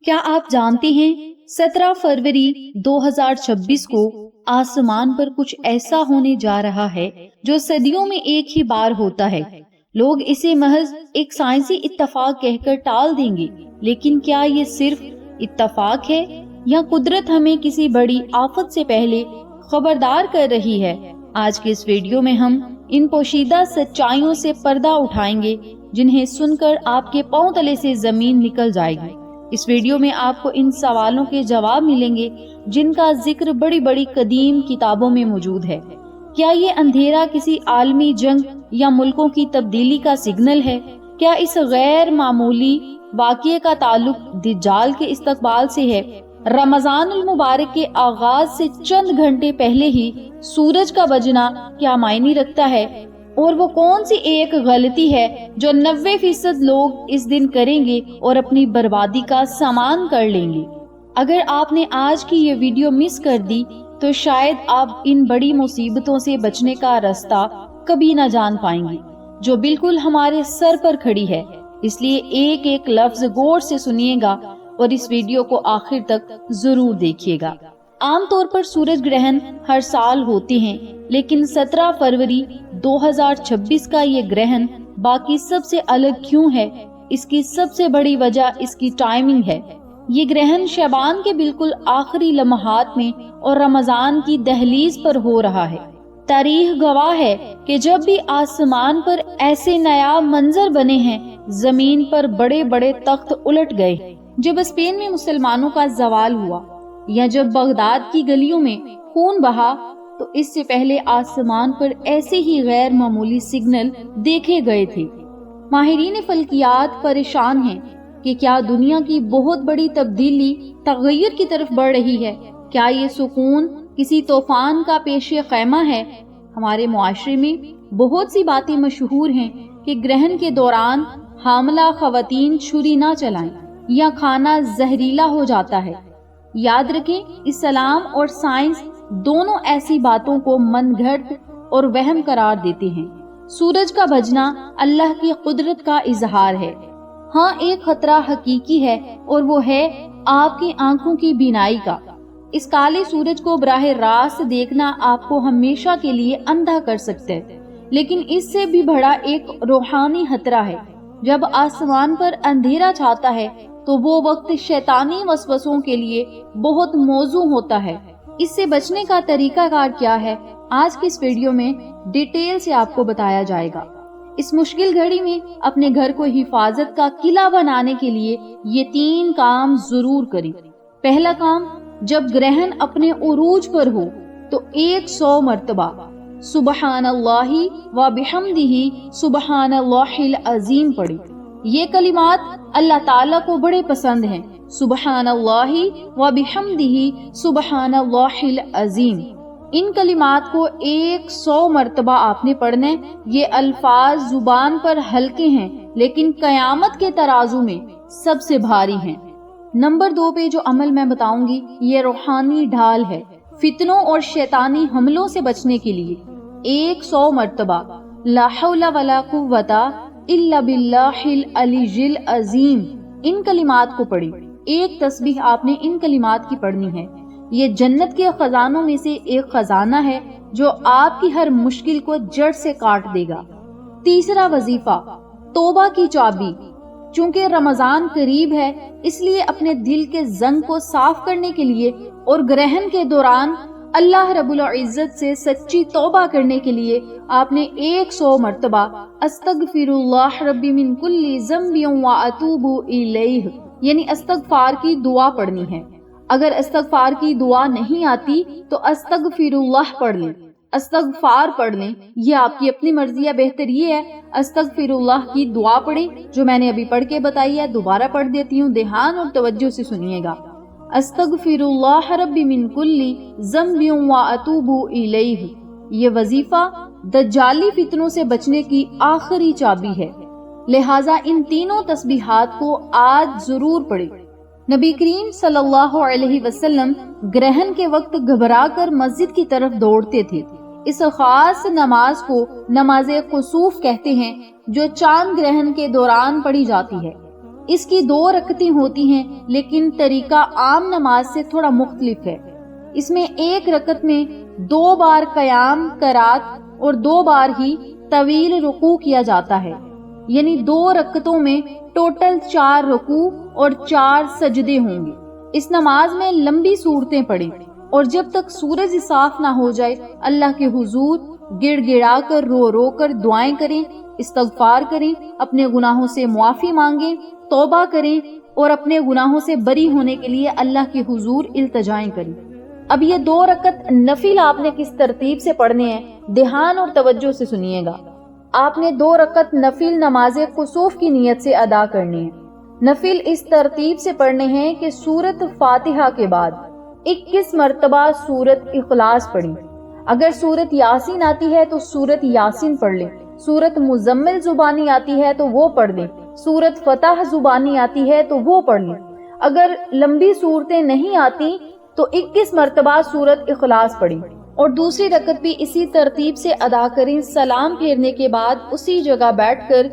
کیا آپ جانتے ہیں 17 فروری 2026 کو آسمان پر کچھ ایسا ہونے جا رہا ہے جو صدیوں میں ایک ہی بار ہوتا ہے۔ لوگ اسے محض ایک سائنسی اتفاق کہہ کر ٹال دیں گے، لیکن کیا یہ صرف اتفاق ہے یا قدرت ہمیں کسی بڑی آفت سے پہلے خبردار کر رہی ہے؟ آج کے اس ویڈیو میں ہم ان پوشیدہ سچائیوں سے پردہ اٹھائیں گے جنہیں سن کر آپ کے پاؤں تلے سے زمین نکل جائے گی۔ اس ویڈیو میں آپ کو ان سوالوں کے جواب ملیں گے جن کا ذکر بڑی بڑی قدیم کتابوں میں موجود ہے۔ کیا یہ اندھیرا کسی عالمی جنگ یا ملکوں کی تبدیلی کا سگنل ہے؟ کیا اس غیر معمولی واقعے کا تعلق دجال کے استقبال سے ہے؟ رمضان المبارک کے آغاز سے چند گھنٹے پہلے ہی سورج کا بجنا کیا معنی رکھتا ہے؟ اور وہ کون سی ایک غلطی ہے جو 90% لوگ اس دن کریں گے اور اپنی بربادی کا سامان کر لیں گے؟ اگر آپ نے آج کی یہ ویڈیو مس کر دی تو شاید آپ ان بڑی مصیبتوں سے بچنے کا راستہ کبھی نہ جان پائیں گے جو بالکل ہمارے سر پر کھڑی ہے۔ اس لیے ایک ایک لفظ غور سے سنیے گا اور اس ویڈیو کو آخر تک ضرور دیکھیے گا۔ عام طور پر سورج گرہن ہر سال ہوتے ہیں، لیکن 17 فروری 2026 کا یہ گرہن باقی سب سے الگ کیوں ہے؟ اس کی سب سے بڑی وجہ اس کی ٹائمنگ ہے۔ یہ گرہن شعبان کے بالکل آخری لمحات میں اور رمضان کی دہلیز پر ہو رہا ہے۔ تاریخ گواہ ہے کہ جب بھی آسمان پر ایسے نایاب منظر بنے ہیں، زمین پر بڑے بڑے تخت الٹ گئے، جب اسپین میں مسلمانوں کا زوال ہوا یا جب بغداد کی گلیوں میں خون بہا، تو اس سے پہلے آسمان پر ایسے ہی غیر معمولی سگنل دیکھے گئے تھے۔ ماہرین فلکیات پریشان ہیں کہ کیا دنیا کی بہت بڑی تبدیلی تغیر کی طرف بڑھ رہی ہے؟ کیا یہ سکون کسی طوفان کا پیش خیمہ ہے؟ ہمارے معاشرے میں بہت سی باتیں مشہور ہیں کہ گرہن کے دوران حاملہ خواتین چھری نہ چلائیں یا کھانا زہریلا ہو جاتا ہے۔ یاد رکھیں، اسلام اور سائنس دونوں ایسی باتوں کو من گھڑت اور وہم قرار دیتے ہیں۔ سورج کا بجنا اللہ کی قدرت کا اظہار ہے۔ ہاں، ایک خطرہ حقیقی ہے اور وہ ہے آپ کی آنکھوں کی بینائی کا۔ اس کالے سورج کو براہ راست دیکھنا آپ کو ہمیشہ کے لیے اندھا کر سکتا ہے، لیکن اس سے بھی بڑا ایک روحانی خطرہ ہے۔ جب آسمان پر اندھیرا چھاتا ہے تو وہ وقت شیطانی وسوسوں کے لیے بہت موزوں ہوتا ہے۔ اس سے بچنے کا طریقہ کار کیا ہے، آج کی اس ویڈیو میں ڈیٹیل سے آپ کو بتایا جائے گا۔ اس مشکل گھڑی میں اپنے گھر کو حفاظت کا قلعہ بنانے کے لیے یہ 3 کام ضرور کریں۔ پہلا کام، جب گرہن اپنے عروج پر ہو تو 100 مرتبہ سبحان اللہ و بحمدہ سبحان اللہ العظیم پڑھیں۔ یہ کلمات اللہ تعالیٰ کو بڑے پسند ہیں۔ سبحان اللہ و بحمدہ سبحان اللہ العظیم، ان کلمات کو 100 مرتبہ آپ نے پڑھنا ہے۔ یہ الفاظ زبان پر ہلکے ہیں لیکن قیامت کے ترازو میں سب سے بھاری ہیں۔ نمبر 2 پہ جو عمل میں بتاؤں گی یہ روحانی ڈھال ہے۔ فتنوں اور شیطانی حملوں سے بچنے کے لیے 100 مرتبہ لا حول ولا قوت الا باللہ العلی العظیم، ان کلمات کو پڑھیں۔ ایک تسبیح آپ نے ان کلمات کی پڑھنی ہے۔ یہ جنت کے خزانوں میں سے ایک خزانہ ہے جو آپ کی ہر مشکل کو جڑ سے کاٹ دے گا۔ تیسرا وظیفہ، توبہ کی چابی۔ چونکہ رمضان قریب ہے، اس لیے اپنے دل کے زنگ کو صاف کرنے کے لیے اور گرہن کے دوران اللہ رب العزت سے سچی توبہ کرنے کے لیے آپ نے 100 مرتبہ استغفر اللہ ربی من کل ذنب واتوب الیہ یعنی استغفار کی دعا پڑھنی ہے۔ اگر استغفار کی دعا نہیں آتی تو استغفر اللہ پڑھ لیں، استغفار پڑھ لیں، یہ آپ کی اپنی مرضی ہے۔ بہتر یہ ہے استغفر اللہ کی دعا پڑھیں جو میں نے ابھی پڑھ کے بتائی ہے، دوبارہ پڑھ دیتی ہوں، دھیان اور توجہ سے سنیے گا۔ استغفر اللہ ربی من کل ذنب واتوب الیہ، یہ وظیفہ دجالی فتنوں سے بچنے کی آخری چابی ہے، لہٰذا ان تینوں تسبیحات کو آج ضرور پڑھیں۔ نبی کریم صلی اللہ علیہ وسلم گرہن کے وقت گھبرا کر مسجد کی طرف دوڑتے تھے۔ اس خاص نماز کو نماز خسوف کہتے ہیں جو چاند گرہن کے دوران پڑھی جاتی ہے۔ اس کی 2 رکعتیں ہوتی ہیں، لیکن طریقہ عام نماز سے تھوڑا مختلف ہے۔ اس میں 1 رکعت میں 2 بار قیام قرات اور 2 بار ہی طویل رکوع کیا جاتا ہے، یعنی 2 رکعتوں میں ٹوٹل 4 رکوع اور 4 سجدے ہوں گے۔ اس نماز میں لمبی سورتیں پڑھیں اور جب تک سورج صاف نہ ہو جائے اللہ کے حضور گڑ گڑا کر رو رو کر دعائیں کریں، استغفار کریں، اپنے گناہوں سے معافی مانگیں، توبہ کریں اور اپنے گناہوں سے بری ہونے کے لیے اللہ کے حضور التجائیں کریں۔ اب یہ 2 رکعت نفل آپ نے کس ترتیب سے پڑھنے ہیں، دھیان اور توجہ سے سنیے گا۔ آپ نے 2 رکعت نفل نماز کسوف کی نیت سے ادا کرنی ہے۔ نفل اس ترتیب سے پڑھنے ہیں کہ سورت فاتحہ کے بعد 21 مرتبہ سورت اخلاص پڑھیں۔ اگر سورت یاسین آتی ہے تو سورت یاسین پڑھ لیں، سورت مزمل زبانی آتی ہے تو وہ پڑھ لیں، سورت فتح زبانی آتی ہے تو وہ پڑھ لیں۔ اگر لمبی صورتیں نہیں آتی تو 21 مرتبہ سورت اخلاص پڑھیں اور دوسری رکعت بھی اسی ترتیب سے ادا کریں۔ سلام پھیرنے کے بعد اسی جگہ بیٹھ کر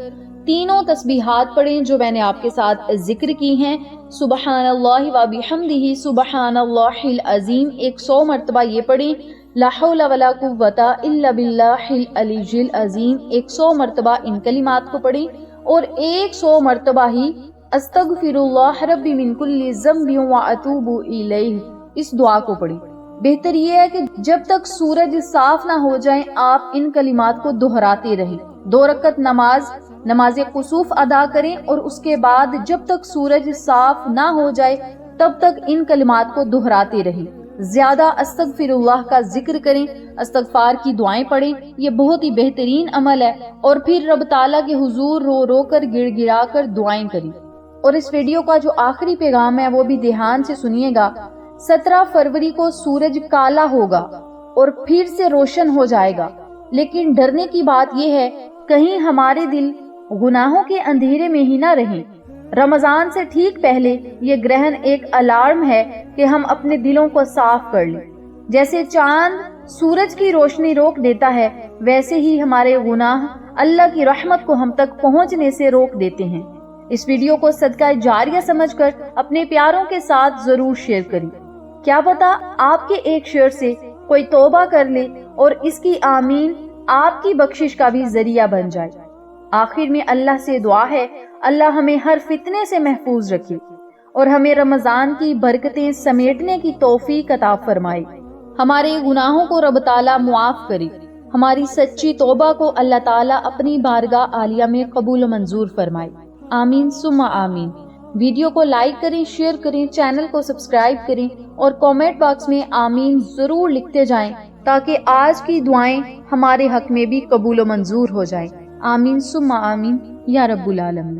تینوں تسبیحات پڑھیں جو میں نے آپ کے ساتھ ذکر کی ہیں۔ سبحان اللہ و بحمدہ سبحان اللہ العظیم 100 مرتبہ یہ پڑھیں۔ لا حول ولا قوت الا باللہ العلی العظیم 100 مرتبہ ان کلمات کو پڑھیں اور 100 مرتبہ ہی استغفر اللہ ربی من کل ذنب واتوب الیہ اس دعا کو پڑھیں۔ بہتر یہ ہے کہ جب تک سورج صاف نہ ہو جائیں آپ ان کلمات کو دہراتے رہیں۔ 2 رکعت نماز کسوف ادا کریں اور اس کے بعد جب تک سورج صاف نہ ہو جائے تب تک ان کلمات کو دہراتے رہیں۔ زیادہ استغفر اللہ کا ذکر کریں، استغفار کی دعائیں پڑھیں، یہ بہت ہی بہترین عمل ہے۔ اور پھر رب تعالیٰ کے حضور رو رو کر گڑ گڑا کر دعائیں کریں۔ اور اس ویڈیو کا جو آخری پیغام ہے وہ بھی دھیان سے سنیے گا۔ 17 فروری کو سورج کالا ہوگا اور پھر سے روشن ہو جائے گا، لیکن ڈرنے کی بات یہ ہے کہیں ہمارے دل گناہوں کے اندھیرے میں ہی نہ رہیں۔ رمضان سے ٹھیک پہلے یہ گرہن ایک الارم ہے کہ ہم اپنے دلوں کو صاف کر لیں۔ جیسے چاند سورج کی روشنی روک دیتا ہے ویسے ہی ہمارے گناہ اللہ کی رحمت کو ہم تک پہنچنے سے روک دیتے ہیں۔ اس ویڈیو کو صدقہ جاریہ سمجھ کر اپنے پیاروں کے ساتھ ضرور شیئر کریں۔ کیا پتا آپ کے ایک شیئر سے کوئی توبہ کر لے اور اس کی آمین آپ کی بخشش کا بھی ذریعہ بن جائے۔ آخر میں اللہ سے دعا ہے اللہ ہمیں ہر فتنے سے محفوظ رکھے اور ہمیں رمضان کی برکتیں سمیٹنے کی توفیق عطا فرمائے۔ ہمارے گناہوں کو رب تعالیٰ معاف کرے، ہماری سچی توبہ کو اللہ تعالیٰ اپنی بارگاہ عالیہ میں قبول و منظور فرمائے۔ آمین ثم آمین۔ ویڈیو کو لائک کریں، شیئر کریں، چینل کو سبسکرائب کریں اور کامنٹ باکس میں آمین ضرور لکھتے جائیں تاکہ آج کی دعائیں ہمارے حق میں بھی قبول و منظور ہو جائیں۔ آمین ثم آمین یا رب العالمین۔